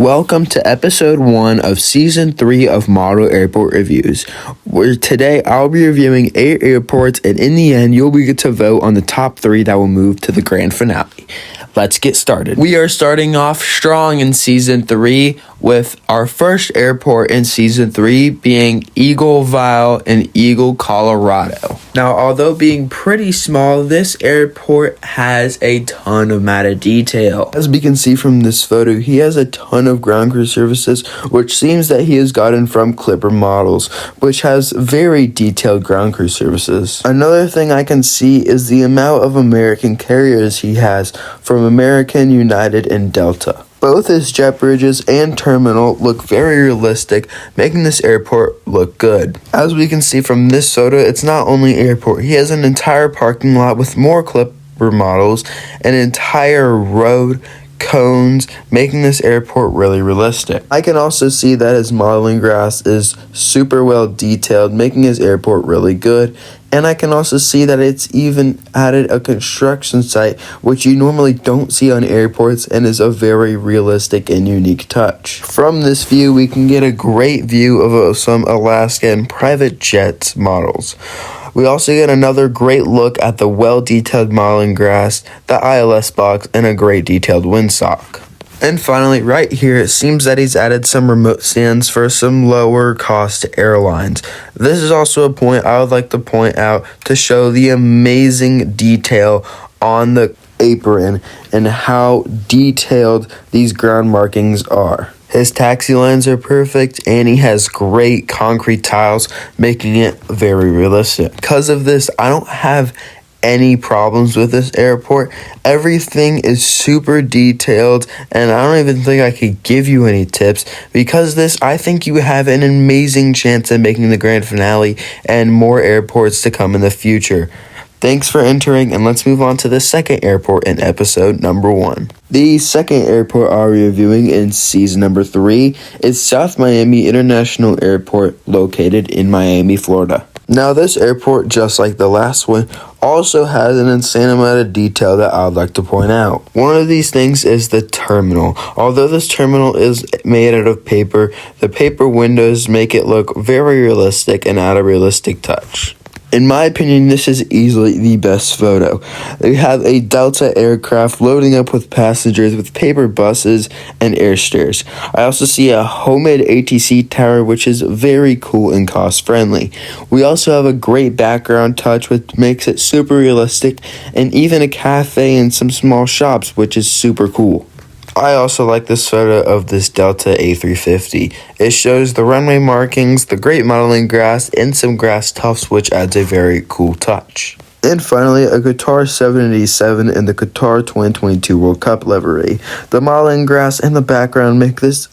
Welcome to episode 1 of season 3 of Model Airport Reviews, where today I'll be reviewing 8 airports, and in the end you'll get to vote on the top 3 that will move to the grand finale. Let's get started. We are starting off strong in season 3 with our first airport in season 3 being Eagleville in Eagle, Colorado. Now, although being pretty small, this airport has a ton of amount of detail. As we can see from this photo, he has a ton of ground crew services, which seems that he has gotten from Clipper Models, which has very detailed ground crew services. Another thing I can see is the amount of American carriers he has from American, United, and Delta. Both his jet bridges and terminal look very realistic, making this airport look good. As we can see from this photo, it's not only airport, he has an entire parking lot with more Clipper Models, an entire road, cones, making this airport really realistic. I can also see that his modeling grass is super well detailed, making his airport really good. And I can also see that it's even added a construction site, which you normally don't see on airports and is a very realistic and unique touch. From this view, we can get a great view of some Alaskan private jets models. We also get another great look at the well-detailed modeling grass, the ILS box, and a great detailed windsock. And finally, right here, it seems that he's added some remote stands for some lower cost airlines. This is also a point I would like to point out to show the amazing detail on the apron and how detailed these ground markings are. His taxi lines are perfect, and he has great concrete tiles, making it very realistic. Because of this, I don't have any problems with this airport. Everything is super detailed, and I don't even think I could give you any tips. Because of this, I think you have an amazing chance at making the grand finale and more airports to come in the future. Thanks for entering, and let's move on to the second airport in episode number 1. The second airport I'll be reviewing in season number 3 is South Miami International Airport, located in Miami, Florida. Now, this airport, just like the last one, also has an insane amount of detail that I'd like to point out. One of these things is the terminal. Although this terminal is made out of paper, the paper windows make it look very realistic and add a realistic touch. In my opinion, this is easily the best photo. They have a Delta aircraft loading up with passengers with paper buses and air stairs. I also see a homemade ATC tower, which is very cool and cost friendly. We also have a great background touch, which makes it super realistic, and even a cafe and some small shops, which is super cool. I also like this photo of this Delta A350. It shows the runway markings, the great modeling grass, and some grass tufts, which adds a very cool touch. And finally, a Qatar 787 in the Qatar 2022 World Cup livery. The modeling grass and the background make this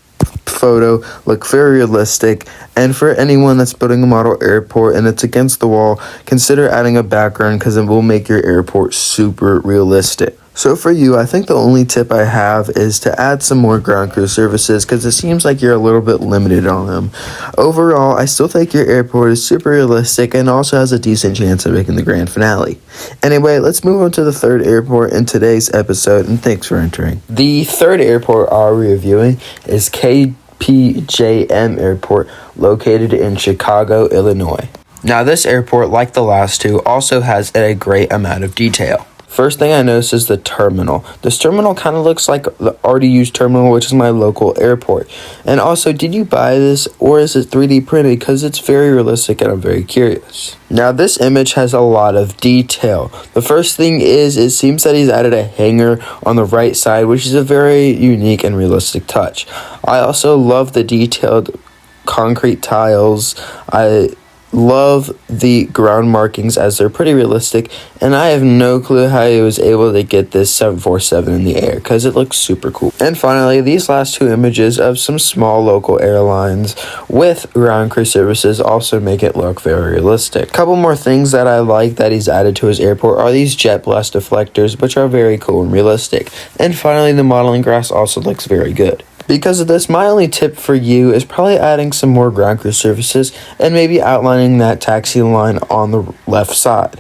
photo look very realistic, and for anyone that's building a model airport and it's against the wall, consider adding a background because it will make your airport super realistic. So for you, I think the only tip I have is to add some more ground crew services because it seems like you're a little bit limited on them. Overall, I still think your airport is super realistic and also has a decent chance of making the grand finale. Anyway, let's move on to the third airport in today's episode, and thanks for entering. The third airport I'll be reviewing is KPJM Airport, located in Chicago, Illinois. Now, this airport, like the last two, also has a great amount of detail. First thing I noticed is the terminal. This terminal kind of looks like the already used terminal, which is my local airport. And also, did you buy this or is it 3D printed? Because it's very realistic and I'm very curious. Now, this image has a lot of detail. The first thing is, it seems that he's added a hangar on the right side, which is a very unique and realistic touch. I also love the detailed concrete tiles. I love the ground markings as they're pretty realistic, and I have no clue how he was able to get this 747 in the air because it looks super cool. And finally, these last two images of some small local airlines with ground crew services also make it look very realistic. Couple more things that I like that he's added to his airport are these jet blast deflectors, which are very cool and realistic. And finally, the modeling grass also looks very good. Because of this, my only tip for you is probably adding some more ground crew services and maybe outlining that taxi line on the left side.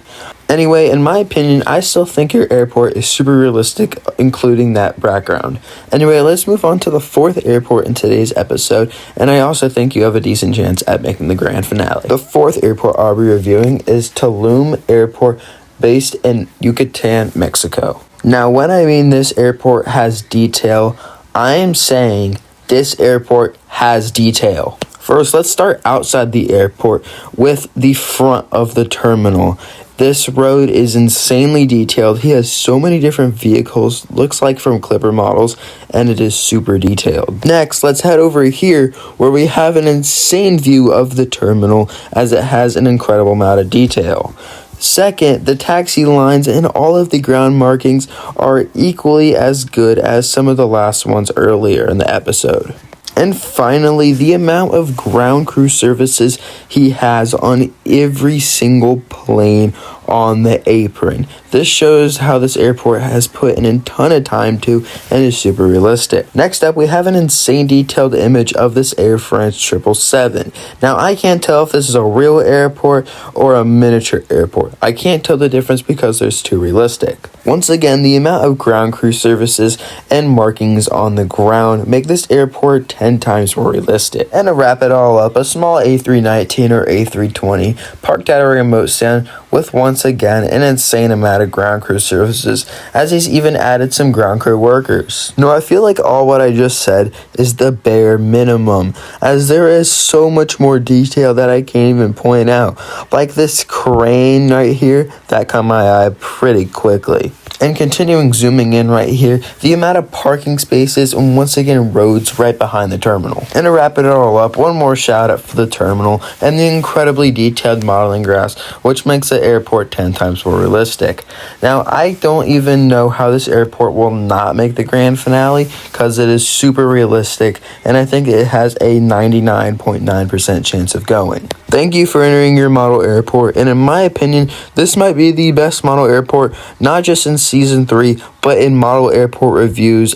Anyway, in my opinion, I still think your airport is super realistic, including that background. Anyway, let's move on to the fourth airport in today's episode, and I also think you have a decent chance at making the grand finale. The fourth airport I'll be reviewing is Tulum Airport, based in Yucatan, Mexico. Now, when I mean this airport has detail, I am saying this airport has detail. First, let's start outside the airport with the front of the terminal. This road is insanely detailed. He has so many different vehicles, looks like from Clipper models, and it is super detailed. Next, let's head over here where we have an insane view of the terminal as it has an incredible amount of detail. Second, the taxi lines and all of the ground markings are equally as good as some of the last ones earlier in the episode. And finally, the amount of ground crew services he has on every single plane on the apron. This shows how this airport has put in a ton of time to and is super realistic. Next up, we have an insane detailed image of this Air France 777. Now, I can't tell if this is a real airport or a miniature airport. I can't tell the difference because it's too realistic. Once again, the amount of ground crew services and markings on the ground make this airport 10 times more realistic. And to wrap it all up, a small A319 or A320 parked at a remote stand with once again an insane amount of ground crew services, as he's even added some ground crew workers. Now, I feel like all what I just said is the bare minimum, as there is so much more detail that I can't even point out, like this crane right here that caught my eye pretty quickly. And continuing zooming in right here, the amount of parking spaces and once again roads right behind the terminal. And to wrap it all up, one more shout out for the terminal and the incredibly detailed modeling grass, which makes the airport 10 times more realistic. Now, I don't even know how this airport will not make the grand finale because it is super realistic and I think it has a 99.9% chance of going. Thank you for entering your model airport, and in my opinion, this might be the best model airport, not just in Season 3, but in model airport reviews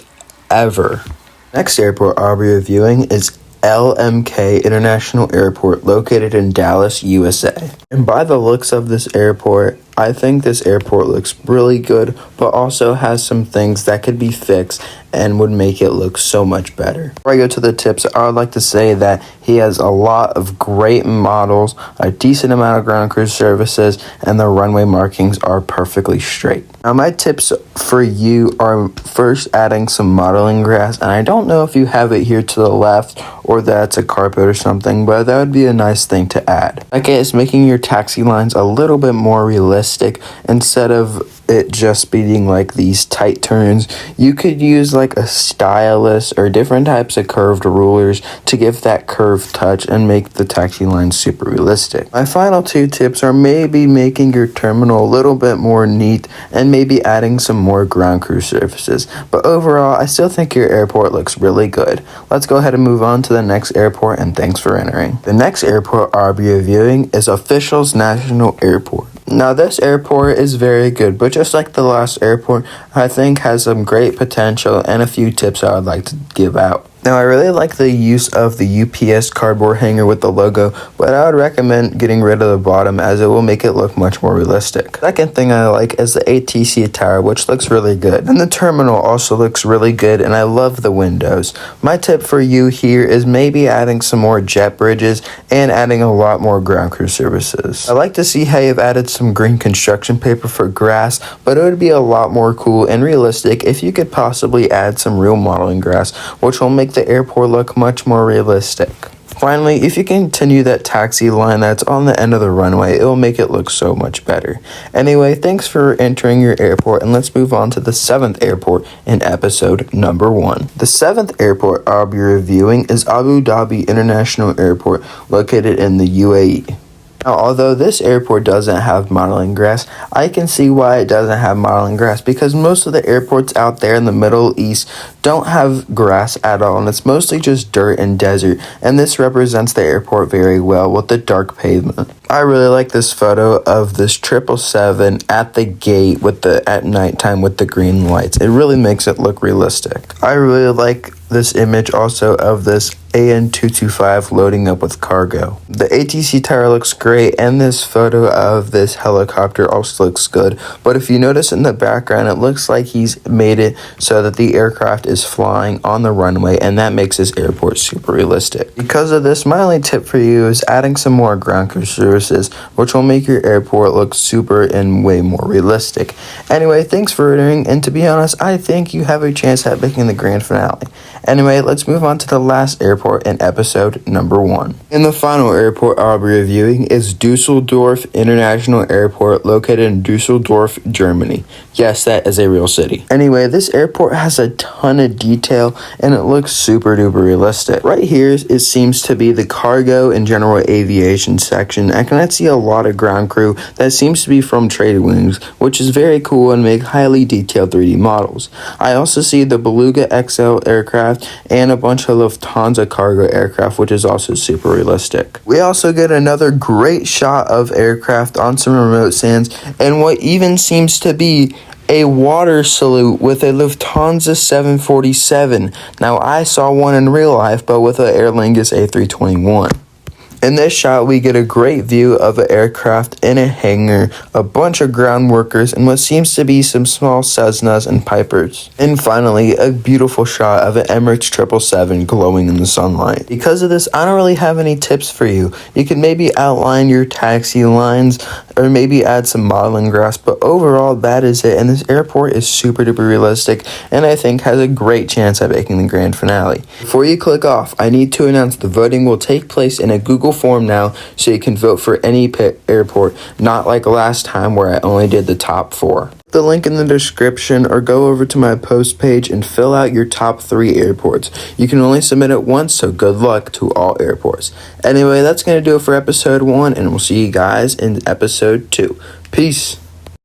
ever. Next airport I'll be reviewing is LMK International Airport, located in Dallas, USA. And by the looks of this airport, I think this airport looks really good, but also has some things that could be fixed and would make it look so much better. Before I go to the tips, I would like to say that he has a lot of great models, a decent amount of ground crew services, and the runway markings are perfectly straight. Now, my tips for you are first adding some modeling grass, and I don't know if you have it here to the left or that's a carpet or something, but that would be a nice thing to add. Second is making your taxi lines a little bit more realistic. Instead of it just being like these tight turns, you could use like a stylus or different types of curved rulers to give that curved touch and make the taxi line super realistic. My final two tips are maybe making your terminal a little bit more neat and maybe adding some more ground crew services. But overall, I still think your airport looks really good. Let's go ahead and move on to the next airport, and thanks for entering. The next airport I'll be reviewing is Officials National Airport. Now, this airport is very good, but just like the last airport, I think has some great potential and a few tips I would like to give out. Now, I really like the use of the UPS cardboard hanger with the logo, but I would recommend getting rid of the bottom as it will make it look much more realistic. Second thing I like is the ATC tower, which looks really good. And the terminal also looks really good, and I love the windows. My tip for you here is maybe adding some more jet bridges and adding a lot more ground crew services. I like to see how you've added some green construction paper for grass, but it would be a lot more cool and realistic if you could possibly add some real modeling grass, which will make the airport look much more realistic. Finally, if you continue that taxi line that's on the end of the runway, it will make it look so much better. Anyway, thanks for entering your airport, and let's move on to the 7th airport in episode number 1. The 7th airport I'll be reviewing is Abu Dhabi International Airport, located in the UAE. Now, although this airport doesn't have modeling grass, I can see why it doesn't have modeling grass, because most of the airports out there in the Middle East don't have grass at all, and it's mostly just dirt and desert, and this represents the airport very well with the dark pavement. I really like this photo of this 777 at the gate at nighttime with the green lights. It really makes it look realistic. I really like this image also of this AN225 loading up with cargo. The ATC tower looks great, and this photo of this helicopter also looks good, but if you notice in the background, it looks like he's made it so that the aircraft is flying on the runway, and that makes this airport super realistic. Because of this, my only tip for you is adding some more ground crew services, which will make your airport look super and way more realistic. Anyway, thanks for entering, and to be honest, I think you have a chance at making the grand finale. Anyway, let's move on to the last airport in episode number 1. And the final airport I'll be reviewing is Dusseldorf International Airport, located in Dusseldorf, Germany. Yes, that is a real city. Anyway, this airport has a ton of detail and it looks super duper realistic. Right here, it seems to be the cargo and general aviation section. I can see a lot of ground crew that seems to be from Tradewinds, which is very cool and make highly detailed 3D models. I also see the Beluga XL aircraft and a bunch of Lufthansa cargo aircraft, which is also super realistic. We also get another great shot of aircraft on some remote sands and what even seems to be a water salute with a Lufthansa 747. Now, I saw one in real life, but with an Aer Lingus A321. In this shot, we get a great view of an aircraft in a hangar, a bunch of ground workers, and what seems to be some small Cessnas and Pipers. And finally, a beautiful shot of an Emirates 777 glowing in the sunlight. Because of this, I don't really have any tips for you. You can maybe outline your taxi lines, or maybe add some modeling graphs, but overall, that is it. And this airport is super duper realistic, and I think has a great chance at making the grand finale. Before you click off, I need to announce the voting will take place in a Google form now, so you can vote for any airport, not like last time where I only did the top 4. The link in the description, or go over to my post page and fill out your top 3 airports. You can only submit it once, so good luck to all airports. Anyway, that's going to do it for episode 1, and we'll see you guys in episode 2. Peace.